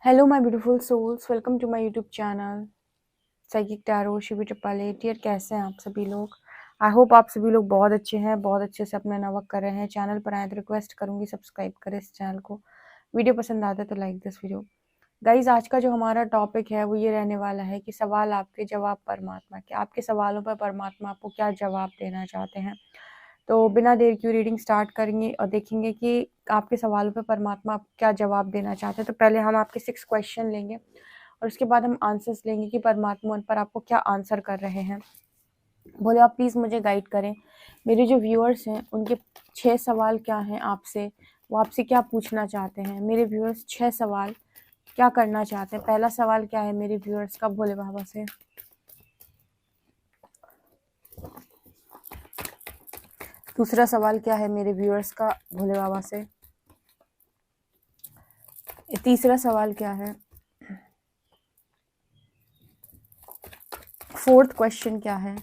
Hello, my beautiful souls. Welcome to my YouTube channel. Psychic tarot Shivi Tapale dear कैसे हैं आप सभी लोग। आई होप आप सभी लोग बहुत अच्छे हैं, बहुत अच्छे से अपना नवर्क कर रहे हैं। चैनल पर आए तो रिक्वेस्ट करूंगी सब्सक्राइब करें इस चैनल को। वीडियो पसंद आता है तो लाइक दिस वीडियो। गाइज, आज का जो हमारा टॉपिक है वो ये रहने वाला है कि सवाल आपके जवाब परमात्मा के। आपके सवालों पर परमात्मा आपको क्या जवाब देना चाहते हैं। तो बिना देर की रीडिंग स्टार्ट करेंगे और देखेंगे कि आपके सवालों पर परमात्मा आप क्या जवाब देना चाहते हैं। तो पहले हम आपके 6 क्वेश्चन लेंगे और उसके बाद हम आंसर्स लेंगे कि परमात्मा उन पर आपको क्या आंसर कर रहे हैं। बोले आप प्लीज़ मुझे गाइड करें। मेरे जो व्यूअर्स हैं उनके 6 सवाल क्या हैं आपसे, वो आपसे क्या पूछना चाहते हैं। मेरे व्यूअर्स 6 सवाल क्या करना चाहते हैं। पहला सवाल क्या है मेरे व्यूअर्स का भोले बाबा से। दूसरा सवाल क्या है मेरे व्यूअर्स का भोले बाबा से। तीसरा सवाल क्या है। फोर्थ क्वेश्चन क्या है।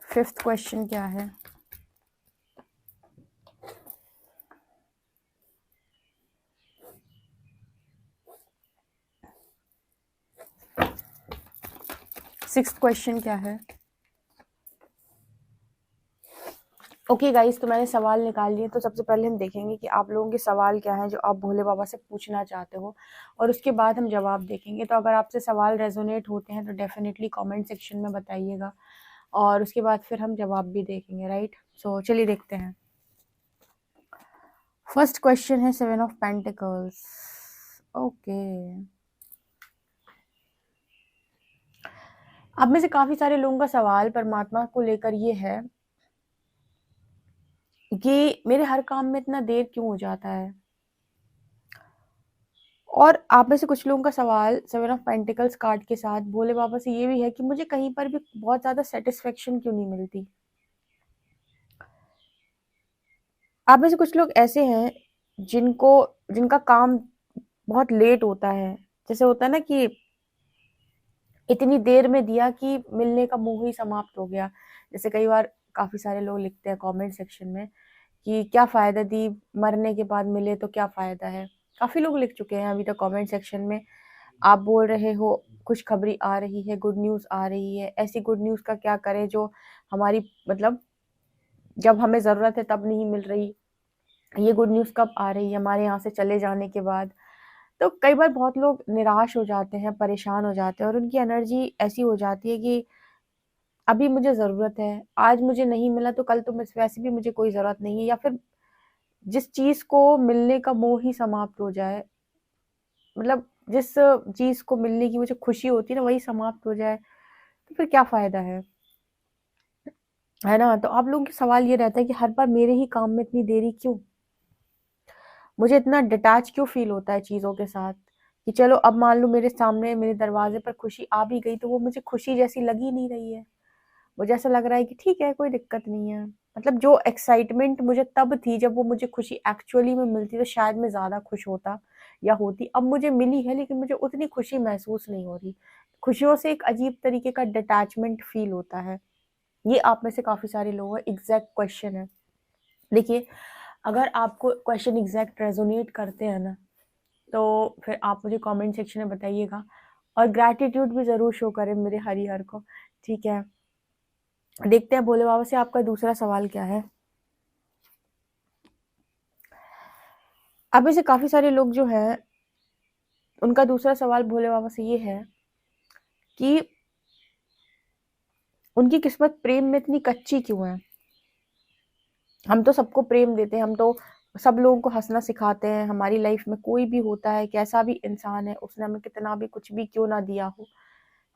फिफ्थ क्वेश्चन क्या है। सिक्स्थ क्वेश्चन क्या है। ओके गाइस, तो मैंने सवाल निकाल लिए। तो सबसे पहले हम देखेंगे कि आप लोगों के सवाल क्या हैं जो आप भोले बाबा से पूछना चाहते हो, और उसके बाद हम जवाब देखेंगे। तो अगर आपसे सवाल रेजोनेट होते हैं तो डेफिनेटली कमेंट सेक्शन में बताइएगा, और उसके बाद फिर हम जवाब भी देखेंगे। राइट, सो चलिए देखते हैं। फर्स्ट क्वेश्चन है 7 ऑफ पेंटिकल्स। ओके, अब में से काफी सारे लोगों का सवाल परमात्मा को लेकर ये है कि मेरे हर काम में इतना देर क्यों हो जाता है। और आप में से कुछ लोगों का सवाल 7 ऑफ पेंटिकल्स कार्ड के साथ भोले बाबा से ये भी है कि मुझे कहीं पर भी बहुत ज्यादा सेटिस्फेक्शन क्यों नहीं मिलती। आप में से कुछ लोग ऐसे हैं जिनका काम बहुत लेट होता है। जैसे होता है ना कि इतनी देर में दिया कि मिलने का मोह ही समाप्त हो गया। जैसे कई बार काफी सारे लोग लिखते हैं कमेंट सेक्शन में कि क्या फायदा दी, मरने के बाद मिले तो क्या फायदा है। काफी लोग लिख चुके हैं अभी तक कमेंट सेक्शन में। आप बोल रहे हो खुशखबरी आ रही है, गुड न्यूज आ रही है। ऐसी गुड न्यूज का क्या करें जो हमारी मतलब जब हमें जरूरत है तब नहीं मिल रही। ये गुड न्यूज कब आ रही है, हमारे यहाँ से चले जाने के बाद। तो कई बार बहुत लोग निराश हो जाते हैं, परेशान हो जाते हैं, और उनकी एनर्जी ऐसी हो जाती है कि अभी मुझे जरूरत है, आज मुझे नहीं मिला तो कल तो वैसे भी मुझे कोई जरूरत नहीं है। या फिर जिस चीज को मिलने का मोह ही समाप्त हो जाए, मतलब जिस चीज को मिलने की मुझे खुशी होती है ना वही समाप्त हो जाए, तो फिर क्या फायदा है ना। तो आप लोगों के सवाल ये रहता है कि हर बार मेरे ही काम में इतनी देरी क्यों, मुझे इतना डिटैच क्यों फील होता है चीजों के साथ। कि चलो अब मान लो मेरे सामने मेरे दरवाजे पर खुशी आ भी गई तो वो मुझे खुशी जैसी लगी नहीं रही है। मुझे ऐसा लग रहा है कि ठीक है, कोई दिक्कत नहीं है। मतलब जो एक्साइटमेंट मुझे तब थी जब वो मुझे खुशी एक्चुअली में मिलती तो शायद मैं ज्यादा खुश होता या होती। अब मुझे मिली है लेकिन मुझे उतनी खुशी महसूस नहीं हो रही। खुशियों से एक अजीब तरीके का डिटैचमेंट फील होता है। ये आप में से काफी सारे लोगों का एग्जैक्ट क्वेश्चन है। देखिए, अगर आपको क्वेश्चन एग्जैक्ट रेजोनेट करते हैं ना, तो फिर आप मुझे कमेंट सेक्शन में बताइएगा, और ग्रैटिट्यूड भी जरूर शो करें मेरे हरिहर को। ठीक है, देखते हैं भोले बाबा से आपका दूसरा सवाल क्या है। अब ऐसे काफी सारे लोग जो हैं उनका दूसरा सवाल भोले बाबा से ये है कि उनकी किस्मत प्रेम में इतनी कच्ची क्यों है। हम तो सबको प्रेम देते हैं, हम तो सब लोगों को हंसना सिखाते हैं। हमारी लाइफ में कोई भी होता है, कैसा भी इंसान है, उसने हमें कितना भी कुछ भी क्यों ना दिया हो,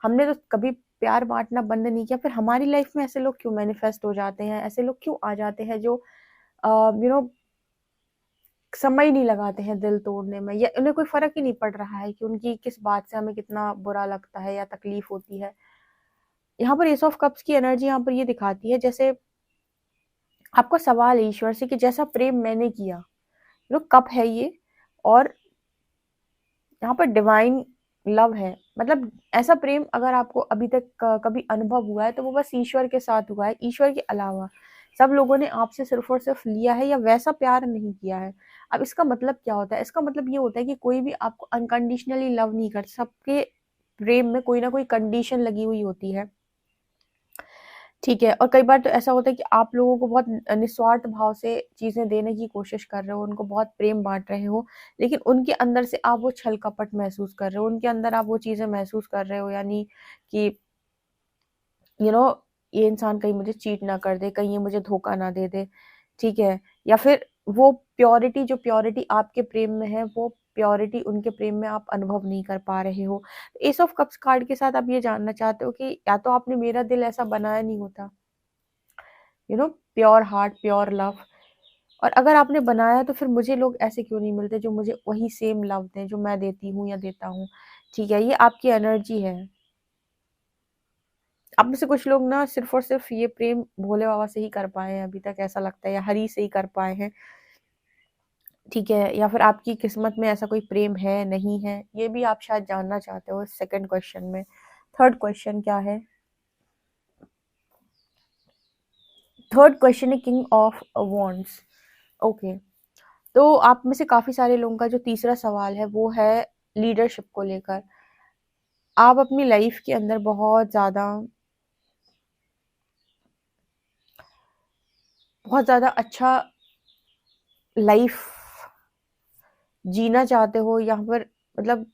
हमने तो कभी प्यार बांटना बंद नहीं किया। फिर हमारी लाइफ में ऐसे लोग क्यों मैनिफेस्ट हो जाते हैं, ऐसे लोग क्यों आ जाते हैं जो यू नो समय नहीं लगाते हैं दिल तोड़ने में, या उन्हें कोई फर्क ही नहीं पड़ रहा है कि उनकी किस बात से हमें कितना बुरा लगता है या तकलीफ होती है। यहाँ पर एस ऑफ कप्स की एनर्जी यहाँ पर ये दिखाती है जैसे आपका सवाल है ईश्वर से कि जैसा प्रेम मैंने किया, कप है ये, और यहाँ पर डिवाइन लव है। मतलब ऐसा प्रेम अगर आपको अभी तक कभी अनुभव हुआ है तो वो बस ईश्वर के साथ हुआ है, ईश्वर के अलावा सब लोगों ने आपसे सिर्फ और सिर्फ लिया है या वैसा प्यार नहीं किया है। अब इसका मतलब क्या होता है? इसका मतलब ये होता है कि कोई भी आपको अनकंडीशनली लव नहीं कर, सबके प्रेम में कोई ना कोई कंडीशन लगी हुई होती है, ठीक है? और कई बार तो ऐसा होता है कि आप लोगों को बहुत निस्वार्थ भाव से चीज़ें देने की कोशिश कर रहे हो, उनको बहुत प्रेम बाँट रहे हो, लेकिन उनके अंदर से आप वो छल-कपट महसूस कर रहे हो, उनके अंदर आप वो चीज़ें महसूस कर रहे हो, यानी कि यू नो ये इंसान कहीं मुझे चीट ना कर दे, कहीं ये मुझे धोखा ना दे दे, ठीक है? या फिर वो प्योरिटी, जो प्योरिटी आपके प्रेम में है, वो प्योरिटी उनके प्रेम में आप अनुभव नहीं कर पा रहे हो। एस ऑफ कप्स कार्ड के साथ आप ये जानना चाहते हो कि या तो आपने मेरा दिल ऐसा बनाया नहीं होता, प्योर हार्ट, प्योर लव, और अगर आपने बनाया तो फिर मुझे लोग ऐसे क्यों नहीं मिलते जो मुझे वही सेम लव दें जो मैं देती हूँ या देता हूँ, ठीक है? ये आपकी एनर्जी है। आप में से कुछ लोग ना सिर्फ और सिर्फ ये प्रेम भोले बाबा से ही कर पाए हैं अभी तक, ऐसा लगता है, या हरि से ही कर पाए हैं, ठीक है? या फिर आपकी किस्मत में ऐसा कोई प्रेम है, नहीं है, ये भी आप शायद जानना चाहते हो सेकंड क्वेश्चन में। थर्ड क्वेश्चन क्या है? थर्ड क्वेश्चन है किंग ऑफ वॉन्ड्स। ओके, तो आप में से काफी सारे लोगों का जो तीसरा सवाल है वो है लीडरशिप को लेकर। आप अपनी लाइफ के अंदर बहुत ज्यादा अच्छा लाइफ जीना चाहते हो, यहाँ पर मतलब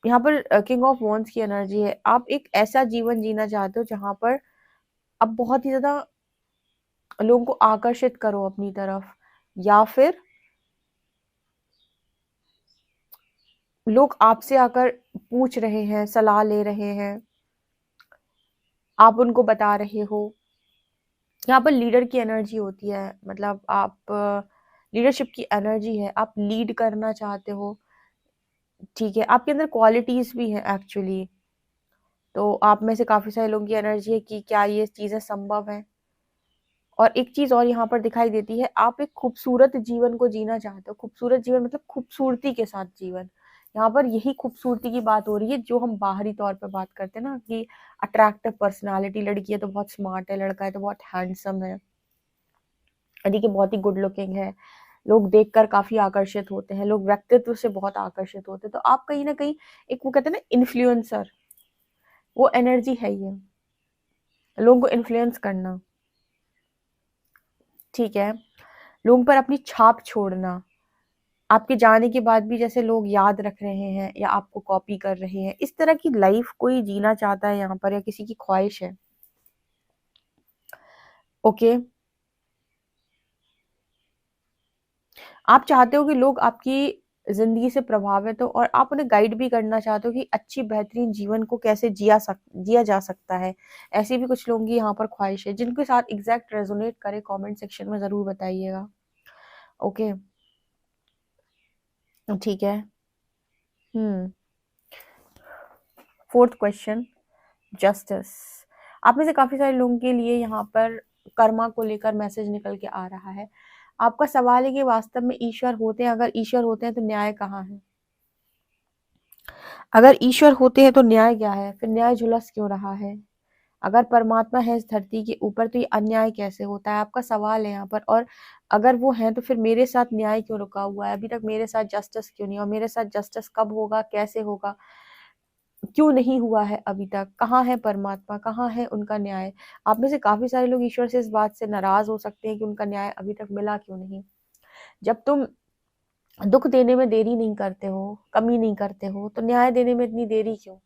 यहाँ पर किंग ऑफ वॉन्ड्स की एनर्जी है। आप एक ऐसा जीवन जीना चाहते हो जहां पर आप बहुत ही ज्यादा लोगों को आकर्षित करो अपनी तरफ, या फिर लोग आपसे आकर पूछ रहे हैं, सलाह ले रहे हैं, आप उनको बता रहे हो। यहाँ पर लीडर की एनर्जी होती है, मतलब आप लीडरशिप की एनर्जी है, आप लीड करना चाहते हो, ठीक है? आपके अंदर क्वालिटीज भी हैं एक्चुअली। तो आप में से काफी सारे लोगों की एनर्जी है कि क्या ये चीजें संभव है। और एक चीज और यहाँ पर दिखाई देती है, आप एक खूबसूरत जीवन को जीना चाहते हो। खूबसूरत जीवन मतलब खूबसूरती के साथ जीवन। यहाँ पर यही खूबसूरती की बात हो रही है जो हम बाहरी तौर पे बात करते हैं ना, कि अट्रैक्टिव पर्सनालिटी, लड़की है तो बहुत स्मार्ट है, लड़का है तो बहुत हैंडसम है, यानी कि बहुत ही गुड लुकिंग है, लोग देखकर काफी आकर्षित होते हैं, लोग व्यक्तित्व से बहुत आकर्षित होते हैं। तो आप कहीं ना कहीं एक, वो कहते हैं ना, इन्फ्लुएंसर, वो एनर्जी है ये, लोगों को इन्फ्लुएंस करना, ठीक है? लोगों पर अपनी छाप छोड़ना, आपके जाने के बाद भी जैसे लोग याद रख रहे हैं या आपको कॉपी कर रहे हैं, इस तरह की लाइफ कोई जीना चाहता है यहाँ पर, या किसी की ख्वाहिश है। ओके, आप चाहते हो कि लोग आपकी जिंदगी से प्रभावित हो, और आप उन्हें गाइड भी करना चाहते हो कि अच्छी बेहतरीन जीवन को कैसे जिया जा सकता है। ऐसी भी कुछ लोगों की यहाँ पर ख्वाहिश है, जिनके साथ एग्जैक्ट रेजोनेट करे कमेंट सेक्शन में जरूर बताइएगा। ओके, ठीक है। हम्म फोर्थ क्वेश्चन, जस्टिस। आप में से काफी सारे लोगों के लिए यहाँ पर कर्मा को लेकर मैसेज निकल के आ रहा है। आपका सवाल है कि वास्तव में ईश्वर होते हैं? अगर ईश्वर होते हैं तो न्याय कहाँ है? अगर ईश्वर होते हैं तो न्याय क्या है? फिर न्याय झुलस क्यों रहा है? अगर परमात्मा है इस धरती के ऊपर तो ये अन्याय कैसे होता है? आपका सवाल है यहाँ पर। और अगर वो है तो फिर मेरे साथ न्याय क्यों रुका हुआ है? अभी तक मेरे साथ जस्टिस क्यों नहीं? और मेरे साथ जस्टिस कब होगा, कैसे होगा, क्यों नहीं हुआ है अभी तक? कहाँ है परमात्मा, कहाँ है उनका न्याय? आप में से काफी सारे लोग ईश्वर से इस बात से नाराज हो सकते हैं कि उनका न्याय अभी तक मिला क्यों नहीं। जब तुम दुख देने में देरी नहीं करते हो, कमी नहीं करते हो, तो न्याय देने में इतनी देरी क्यों?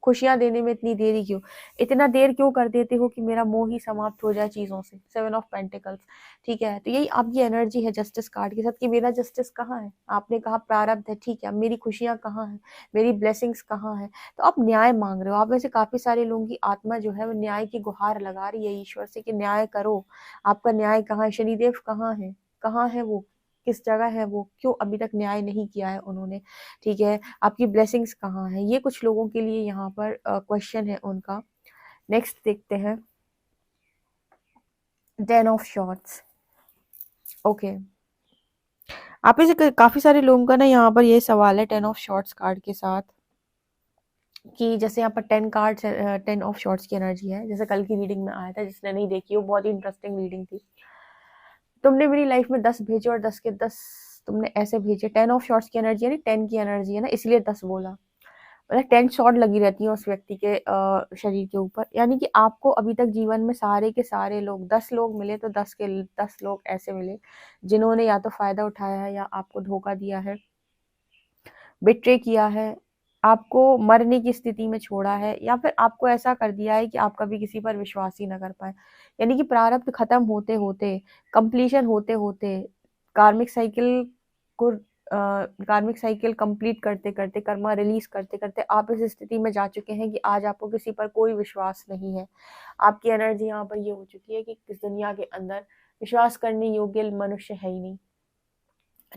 खुशियां देने में इतनी देरी क्यों? इतना देर क्यों कर देते हो कि मेरा मोह ही समाप्त हो जाए चीजों से? 7 ऑफ पेंटिकल्स, ठीक है? तो यही आपकी एनर्जी है जस्टिस कार्ड के साथ, कि मेरा जस्टिस कहाँ है? आपने कहा प्रारब्ध है, ठीक है, अब मेरी खुशियां कहाँ है, मेरी ब्लेसिंग्स कहाँ है? तो आप न्याय मांग रहे हो। आप वैसे काफी सारे लोगों की आत्मा जो है वो न्याय की गुहार लगा रही है ईश्वर से कि न्याय करो। आपका न्याय कहाँ है? शनिदेव कहाँ है? कहाँ है वो? किस जगह है वो? क्यों अभी तक न्याय नहीं किया है उन्होंने, ठीक है? आपकी ब्लेसिंग्स कहाँ है? ये कुछ लोगों के लिए यहाँ पर क्वेश्चन है उनका। नेक्स्ट देखते हैं, 10 ऑफ शॉर्ट्स। ओके, आप में से काफी सारे लोगों का ना यहाँ पर ये सवाल है 10 ऑफ शॉर्ट्स कार्ड के साथ, कि जैसे यहाँ पर 10 कार्ड्स, 10 ऑफ शॉर्ट्स की एनर्जी है, जैसे कल की रीडिंग में आया था। जिसने नहीं देखी वो बहुत ही इंटरेस्टिंग रीडिंग थी। तुमने मेरी लाइफ में 10 भेजे और 10 के 10 तुमने ऐसे भेजे। 10 ऑफ शॉर्ट्स की एनर्जी है ना, 10 की एनर्जी है ना, इसलिए 10 बोला। मतलब 10 शॉट लगी रहती है उस व्यक्ति के शरीर के ऊपर। यानी कि आपको अभी तक जीवन में सारे के सारे लोग, 10 लोग मिले तो 10 के 10 लोग ऐसे मिले जिन्होंने या तो फायदा उठाया है, या आपको धोखा दिया है, बिट्रे किया है, आपको मरने की स्थिति में छोड़ा है, या फिर आपको ऐसा कर दिया है कि आप कभी किसी पर विश्वास ही ना कर पाए। यानी कि प्रारब्ध खत्म होते होते, कंप्लीशन होते होते, कार्मिक साइकिल को कार्मिक साइकिल कंप्लीट करते करते, कर्मा रिलीज करते करते आप इस स्थिति में जा चुके हैं कि आज आपको किसी पर कोई विश्वास नहीं है। आपकी एनर्जी यहाँ पर ये हो चुकी है कि इस दुनिया के अंदर विश्वास करने योग्य मनुष्य है ही नहीं।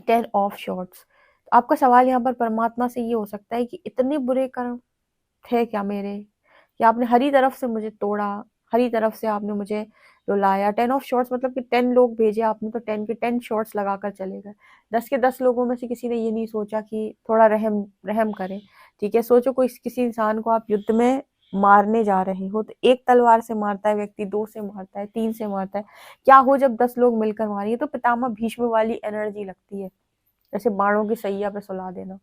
10 ऑफ शॉर्ट्स। आपका सवाल यहाँ पर परमात्मा से ये हो सकता है कि इतने बुरे कर्म थे क्या मेरे, कि आपने हरी तरफ से मुझे तोड़ा, हरी तरफ से आपने मुझे रुलाया। 10 ऑफ शॉर्ट्स मतलब कि 10 लोग भेजे आपने, तो 10 के 10 शॉर्ट्स लगाकर चले गए। 10 के 10 लोगों में से किसी ने ये नहीं सोचा कि थोड़ा रहम रहम करें। ठीक है, सोचो कोई किसी इंसान को आप युद्ध में मारने जा रहे हो, तो एक तलवार से मारता है व्यक्ति, 2 से मारता है, 3 से मारता है, क्या हो जब 10 लोग मिलकर मारेंगे। तो पितामह भीष्म वाली एनर्जी लगती है, जैसे बाणों की सैया पे सुला देना।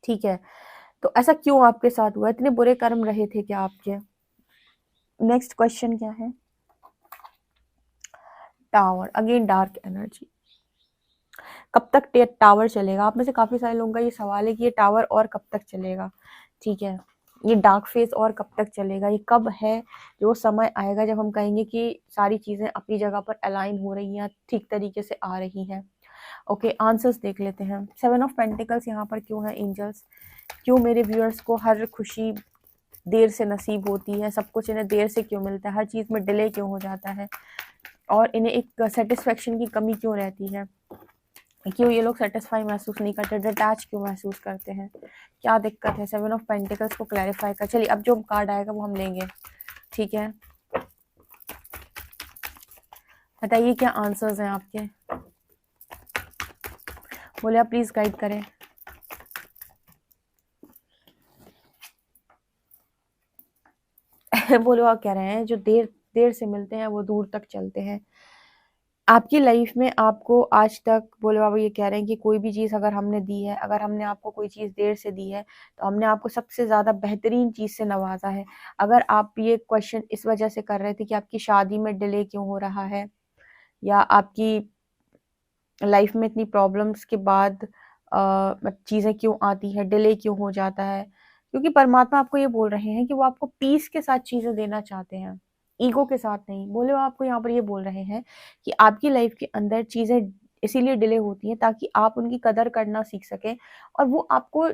ठीक है, तो ऐसा क्यों आपके साथ हुआ, इतने बुरे कर्म रहे थे क्या आपके। नेक्स्ट क्वेश्चन क्या है, टावर, अगेन डार्क एनर्जी। कब तक टावर चलेगा, आप में से काफी सारे लोगों का ये सवाल है कि ये टावर और कब तक चलेगा। ठीक है, ये डार्क फेज और कब तक चलेगा, ये कब है जो समय आएगा जब हम कहेंगे कि सारी चीजें अपनी जगह पर अलाइन हो रही हैं, ठीक तरीके से आ रही हैं। ओके, आंसर्स देख लेते हैं। 7 ऑफ पेंटिकल्स यहाँ पर क्यों है एंजल्स, क्यों मेरे व्यूअर्स को हर खुशी देर से नसीब होती है, सब कुछ इन्हें देर से क्यों मिलता है, हर चीज में डिले क्यों हो जाता है, और इन्हें एक सेटिस्फेक्शन की कमी क्यों रहती है, क्यों ये लोग सेटिस्फाई महसूस नहीं करते, डिटैच क्यों महसूस करते हैं, क्या दिक्कत है। 7 ऑफ पेंटिकल्स को क्लैरिफाई कर, चलिए अब जो कार्ड आएगा वो हम लेंगे। ठीक है, बताइए क्या आंसर्स हैं आपके, बोले आप प्लीज गाइड करें। बोलो आप कह रहे हैं जो देर देर से मिलते हैं वो दूर तक चलते हैं। आपकी लाइफ में आपको आज तक, बोले बाबा ये कह रहे हैं कि कोई भी चीज़ अगर हमने दी है, अगर हमने आपको कोई चीज़ देर से दी है, तो हमने आपको सबसे ज़्यादा बेहतरीन चीज़ से नवाजा है। अगर आप ये क्वेश्चन इस वजह से कर रहे थे कि आपकी शादी में डिले क्यों हो रहा है, या आपकी लाइफ में इतनी प्रॉब्लम्स के बाद चीज़ें क्यों आती है, डिले क्यों हो जाता है, क्योंकि परमात्मा आपको ये बोल रहे हैं कि वो आपको पीस के साथ चीज़ें देना चाहते हैं, ईगो के साथ नहीं। बोले वो आपको यहाँ पर ये बोल रहे हैं कि आपकी लाइफ के अंदर चीज़ें इसीलिए डिले होती हैं ताकि आप उनकी कदर करना सीख सकें, और वो आपको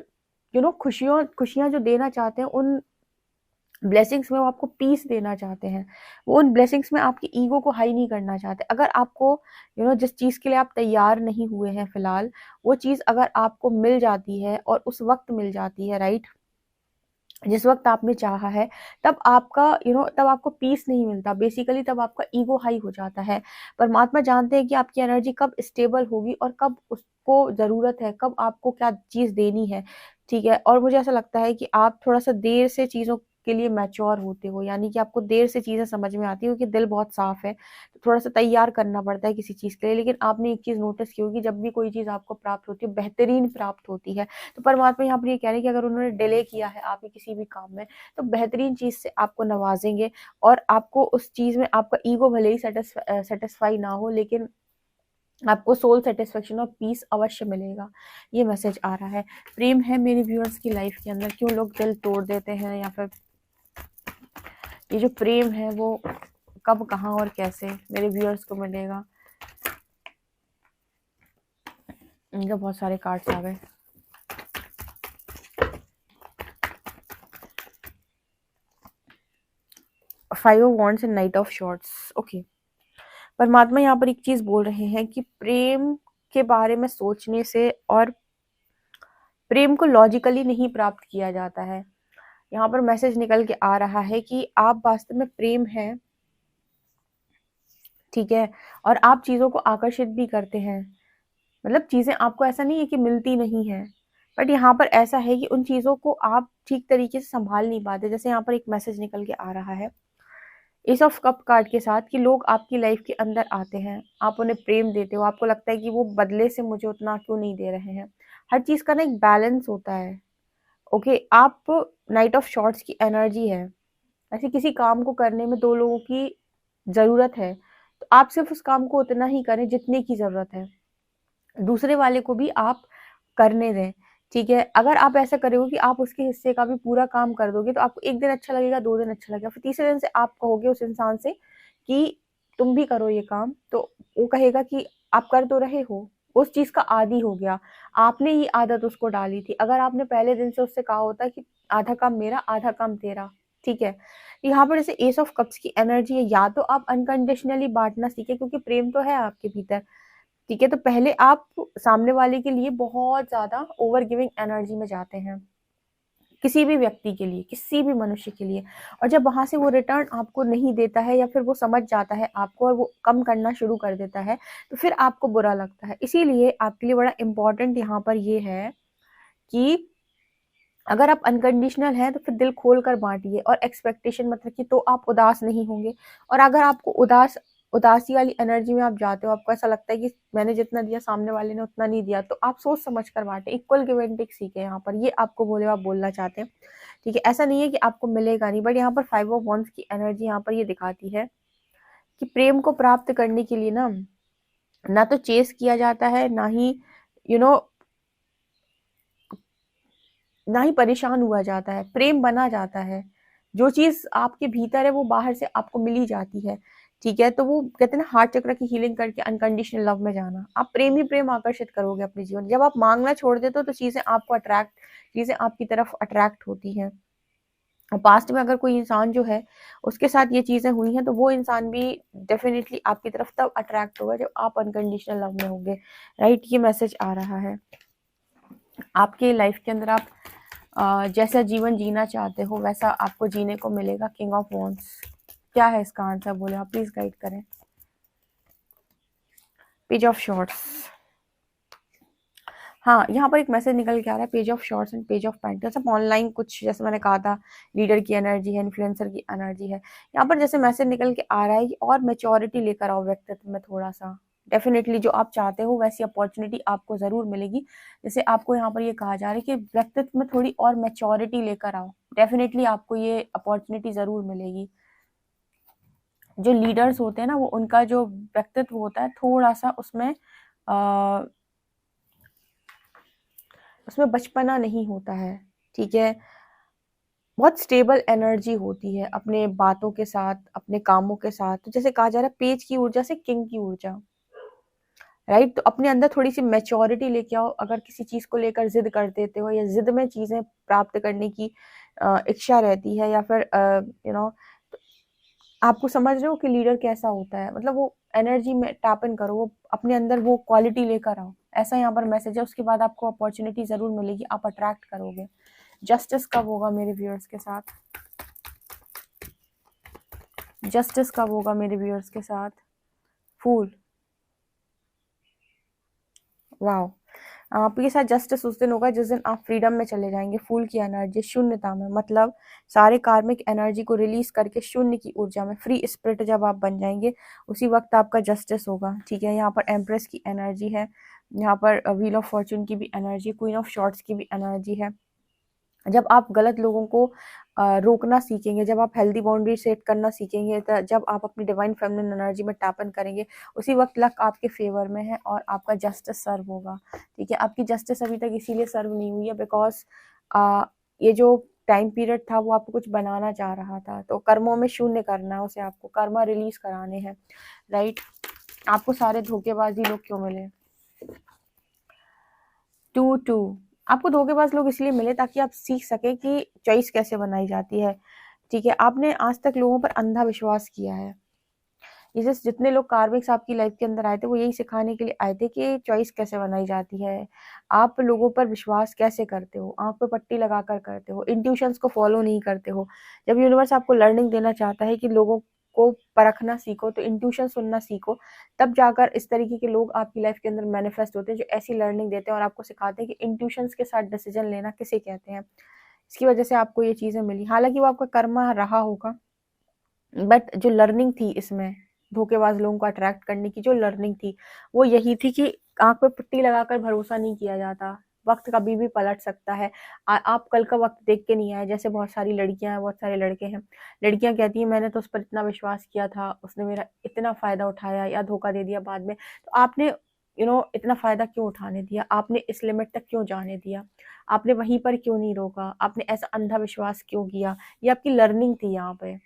खुशियाँ जो देना चाहते हैं, उन ब्लेसिंग्स में वो आपको पीस देना चाहते हैं। वो उन ब्लेसिंग्स में आपकी ईगो को हाई नहीं करना चाहते। अगर आपको जिस चीज़ के लिए आप तैयार नहीं हुए हैं फिलहाल, वो चीज़ अगर आपको मिल जाती है और उस वक्त मिल जाती है, राइट, जिस वक्त आपने चाहा है, तब आपका तब आपको पीस नहीं मिलता बेसिकली, तब आपका ईगो हाई हो जाता है। परमात्मा जानते हैं कि आपकी एनर्जी कब स्टेबल होगी और कब उसको ज़रूरत है, कब आपको क्या चीज़ देनी है। ठीक है, और मुझे ऐसा लगता है कि आप थोड़ा सा देर से चीज़ों के लिए मैच्योर होते हो, यानी कि आपको देर से चीज़ें समझ में आती है क्योंकि दिल बहुत साफ है, तो थोड़ा सा तैयार करना पड़ता है किसी चीज़ के लिए। लेकिन आपने एक चीज़ नोटिस की होगी, जब भी कोई चीज़ आपको प्राप्त होती है, बेहतरीन प्राप्त होती है। तो परमात्मा यहाँ पर ये कह रहे हैं कि अगर उन्होंने डिले किया है आपके किसी भी काम में, तो बेहतरीन चीज़ से आपको नवाजेंगे, और आपको उस चीज़ में आपका ईगो भले ही सेटिस्फाई ना हो, लेकिन आपको सोल सेटिस्फेक्शन और पीस अवश्य मिलेगा। ये मैसेज आ रहा है। प्रेम है मेरे व्यूअर्स की लाइफ के अंदर, क्यों लोग दिल तोड़ देते हैं, या फिर ये जो प्रेम है वो कब, कहाँ और कैसे मेरे व्यूअर्स को मिलेगा। इनके बहुत सारे कार्ड्स आ गए। Five of wands and night of shorts. Okay, परमात्मा यहाँ पर एक चीज बोल रहे हैं कि प्रेम के बारे में सोचने से, और प्रेम को लॉजिकली नहीं प्राप्त किया जाता है। यहाँ पर मैसेज निकल के आ रहा है कि आप वास्तव में प्रेम है, ठीक है, और आप चीजों को आकर्षित भी करते हैं। मतलब चीजें आपको ऐसा नहीं है कि मिलती नहीं है, बट यहाँ पर ऐसा है कि उन चीजों को आप ठीक तरीके से संभाल नहीं पाते। जैसे यहाँ पर एक मैसेज निकल के आ रहा है एस ऑफ कप कार्ड के साथ कि लोग आपकी लाइफ के अंदर आते हैं, आप उन्हें प्रेम देते हो, आपको लगता है कि वो बदले से मुझे उतना क्यों नहीं दे रहे हैं। हर चीज का ना एक बैलेंस होता है। ओके, आप नाइट ऑफ शॉर्ट्स की एनर्जी है। ऐसे किसी काम को करने में दो लोगों की जरूरत है, तो आप सिर्फ उस काम को उतना ही करें जितने की जरूरत है, दूसरे वाले को भी आप करने दें। ठीक है, अगर आप ऐसा करोगे कि आप उसके हिस्से का भी पूरा काम कर दोगे, तो आपको एक दिन अच्छा लगेगा, 2 दिन अच्छा लगेगा, फिर तीसरे दिन से आप कहोगे उस इंसान से कि तुम भी करो ये काम, तो वो कहेगा कि आप कर तो रहे हो, उस चीज का आदी हो गया। आपने ये आदत उसको डाली थी। अगर आपने पहले दिन से उससे कहा होता कि आधा काम मेरा आधा काम तेरा, ठीक है। यहाँ पर जैसे एस ऑफ कप्स की एनर्जी है, या तो आप अनकंडीशनली बांटना सीखे, क्योंकि प्रेम तो है आपके भीतर, ठीक है। तो पहले आप सामने वाले के लिए बहुत ज्यादा ओवर गिविंग एनर्जी में जाते हैं, किसी भी व्यक्ति के लिए, किसी भी मनुष्य के लिए, और जब वहां से वो रिटर्न आपको नहीं देता है, या फिर वो समझ जाता है आपको और वो कम करना शुरू कर देता है, तो फिर आपको बुरा लगता है। इसीलिए आपके लिए बड़ा इंपॉर्टेंट यहाँ पर ये है कि अगर आप अनकंडीशनल हैं तो फिर दिल खोल कर बांटिए और एक्सपेक्टेशन मत रखिए, तो आप उदास नहीं होंगे। और अगर आपको उदासी वाली एनर्जी में आप जाते हो, आपको ऐसा लगता है कि मैंने जितना दिया सामने वाले ने उतना नहीं दिया, तो आप सोच समझ कर बांटे, इक्वल गिव एंड टेक सीखे। यहाँ पर ये आपको बोले आप बोलना चाहते हैं, ठीक है। ऐसा नहीं है कि आपको मिलेगा नहीं, बट यहाँ पर 5 ऑफ वंस की एनर्जी यहाँ पर ये दिखाती है कि प्रेम को प्राप्त करने के लिए ना तो चेस किया जाता है, ना ही यू नो ना ही परेशान हुआ जाता है, प्रेम बना जाता है। जो चीज आपके भीतर है वो बाहर से आपको मिली जाती है, ठीक है। तो वो कहते हैं ना, हार्ट चक्र की हीलिंग करके अनकंडीशनल लव में जाना। आप प्रेम ही प्रेम आकर्षित करोगे अपने जीवन। जब आप मांगना छोड़ देते हो तो चीजें आपकी तरफ अट्रैक्ट होती हैं। और पास्ट में अगर कोई इंसान जो है उसके साथ ये चीजें हुई हैं, तो वो इंसान भी डेफिनेटली आपकी तरफ तब अट्रैक्ट होगा जब आप अनकंडीशनल लव में होंगे, राइट। ये मैसेज आ रहा है आपके लाइफ के अंदर। आप जैसा जीवन जीना चाहते हो वैसा आपको जीने को मिलेगा। किंग ऑफ वॉन्ड्स क्या है इसका आंसर, बोले आप प्लीज गाइड करें। पेज ऑफ शॉर्ट्स, हाँ यहाँ पर एक मैसेज निकल के आ रहा है, page of shorts and page of pentacles. अब ऑनलाइन कुछ, जैसे मैंने कहा था, लीडर की एनर्जी है, इन्फ्लुएंसर की एनर्जी है। यहाँ पर जैसे मैसेज निकल के आ रहा है कि और मेच्योरिटी लेकर आओ व्यक्तित्व में थोड़ा सा। डेफिनेटली जो आप चाहते हो वैसी अपॉर्चुनिटी आपको जरूर मिलेगी। जैसे आपको यहाँ पर ये कहा जा रहा है कि व्यक्तित्व में थोड़ी और मेच्योरिटी लेकर आओ, डेफिनेटली आपको ये अपॉर्चुनिटी जरूर मिलेगी। जो लीडर्स होते हैं ना, वो उनका जो व्यक्तित्व होता है थोड़ा सा उसमें बचपना नहीं होता है, ठीक है। बहुत स्टेबल एनर्जी होती है अपने बातों के साथ, अपने कामों के साथ। तो जैसे कहा जा रहा है, पेज की ऊर्जा से किंग की ऊर्जा, राइट। तो अपने अंदर थोड़ी सी मैच्योरिटी लेके आओ। अगर किसी चीज को लेकर जिद कर देते हो, या जिद में चीजें प्राप्त करने की इच्छा रहती है, या फिर आपको समझ रहे हो कि लीडर कैसा होता है, मतलब वो एनर्जी में टैप इन करो, वो अपने अंदर वो क्वालिटी लेकर आओ। ऐसा यहाँ पर मैसेज है। उसके बाद आपको अपॉर्चुनिटी जरूर मिलेगी, आप अट्रैक्ट करोगे। जस्टिस कब होगा मेरे व्यूअर्स के साथ, जस्टिस कब होगा मेरे व्यूअर्स के साथ। फूल, वाओ। आपके साथ जस्टिस उस दिन होगा जिस दिन आप फ्रीडम में चले जाएंगे। फूल की एनर्जी शून्यता में, मतलब सारे कार्मिक एनर्जी को रिलीज करके शून्य की ऊर्जा में फ्री स्पिरिट जब आप बन जाएंगे, उसी वक्त आपका जस्टिस होगा, ठीक है। यहाँ पर एम्प्रेस की एनर्जी है, यहाँ पर व्हील ऑफ फॉर्चून की भी एनर्जी, क्वीन ऑफ शॉर्ट्स की भी एनर्जी है। जब आप गलत लोगों को रोकना सीखेंगे, जब आप हेल्दी बाउंड्री सेट करना सीखेंगे, जब आप अपनी डिवाइन फेमिनिन एनर्जी में टैप इन करेंगे, उसी वक्त लक आपके फेवर में है और आपका जस्टिस सर्व होगा, ठीक है। आपकी जस्टिस अभी तक इसीलिए सर्व नहीं हुई है बिकॉज ये जो टाइम पीरियड था वो आपको कुछ बनाना चाह रहा था, तो कर्मों में शून्य करना है उसे, आपको कर्मा रिलीज कराने हैं, राइट। आपको सारे धोखेबाजी लोग क्यों मिले, 2-2। आपको धोखेबाज लोग इसलिए मिले ताकि आप सीख सके कि चॉइस कैसे बनाई जाती है, ठीक है। आपने आज तक लोगों पर अंधा विश्वास किया है। ये जैसे जितने लोग कार्मिक्स आपकी लाइफ के अंदर आए थे, वो यही सिखाने के लिए आए थे कि चॉइस कैसे बनाई जाती है, आप लोगों पर विश्वास कैसे करते हो, आंख पे पट्टी लगाकर करते हो, इंट्यूशंस को फॉलो नहीं करते हो। जब यूनिवर्स आपको लर्निंग देना चाहता है कि लोगों को परखना सीखो, तो इंट्यूशन सुनना सीखो, तब जाकर इस तरीके के लोग आपकी लाइफ के अंदर मैनिफेस्ट होते हैं, जो ऐसी लर्निंग देते हैं और आपको सिखाते हैं कि इंट्यूशंस के साथ डिसीजन लेना किसे कहते हैं। इसकी वजह से आपको ये चीजें मिली, हालांकि वो आपका कर्मा रहा होगा, बट जो लर्निंग थी इसमें, धोखेबाज लोगों को अट्रैक्ट करने की जो लर्निंग थी, वो यही थी कि आँख पे पट्टी लगाकर भरोसा नहीं किया जाता। वक़्त कभी भी पलट सकता है। आप कल का वक़्त देख के नहीं आए, जैसे बहुत सारी लड़कियाँ हैं, बहुत सारे लड़के हैं। लड़कियाँ कहती हैं मैंने तो उस पर इतना विश्वास किया था, उसने मेरा इतना फ़ायदा उठाया या धोखा दे दिया बाद में। तो आपने इतना फ़ायदा क्यों उठाने दिया? आपने इस लिमिट तक क्यों जाने दिया? आपने वहीं पर क्यों नहीं रोका? आपने ऐसा अंधा विश्वास क्यों किया? ये आपकी लर्निंग थी यहाँ पे।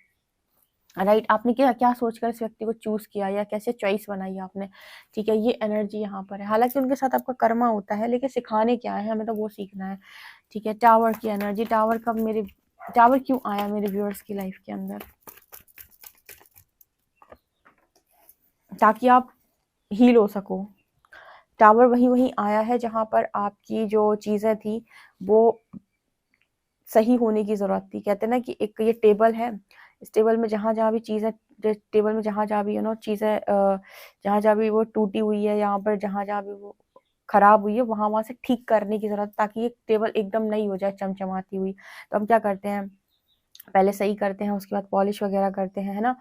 राइट, आपने क्या क्या सोचकर इस व्यक्ति को चूज किया या कैसे चॉइस बनाई आपने, ठीक है, ये एनर्जी यहाँ पर है। हालांकि उनके साथ आपका कर्मा होता है, लेकिन सिखाने क्या है हमें, तो वो सीखना है। ठीक है, टावर की एनर्जी, टावर क्यों आया मेरे व्यूअर्स की लाइफ के अंदर, ताकि आप हील हो सको। टावर वहीं वहीं आया है जहां पर आपकी जो चीजें थी वो सही होने की ज़रूरत थी। कहते हैं ना कि एक ये टेबल है, इस टेबल में जहाँ-जहाँ भी चीज़ें, टेबल में जहाँ-जहाँ भी चीज़ें जहाँ-जहाँ भी वो टूटी हुई है, यहाँ पर जहाँ-जहाँ भी वो खराब हुई है, वहाँ-वहाँ से ठीक करने की ज़रूरत, ताकि ये टेबल एकदम नई हो जाए चमचमाती हुई। तो हम क्या करते हैं, पहले सही करते हैं, उसके बाद पॉलिश वगैरह करते हैं, है ना?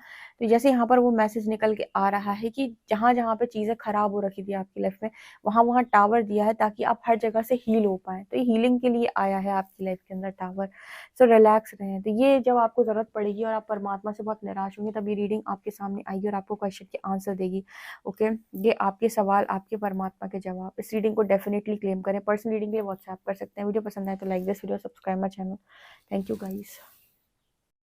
तो जैसे यहाँ पर वो मैसेज निकल के आ रहा है कि जहाँ-जहाँ पे चीज़ें खराब हो रखी थी आपकी लाइफ में, वहाँ-वहाँ टावर दिया है ताकि आप हर जगह से हील हो पाएँ। तो ये हीलिंग के लिए आया है आपकी लाइफ के अंदर टावर। सो रिलैक्स रहें। तो ये जब आपको ज़रूरत पड़ेगी और आप परमात्मा से बहुत निराश होंगे, तब ये रीडिंग आपके सामने आएगी और आपको क्वेश्चन के आंसर देगी। ओके? ये आपके सवाल, आपके परमात्मा के जवाब। इस रीडिंग को डेफिनिटली क्लेम करें। पर्सनल रीडिंग के लिए व्हाट्सएप कर सकते हैं। वीडियो पसंद आए तो like this video, subscribe my channel. Thank you guys.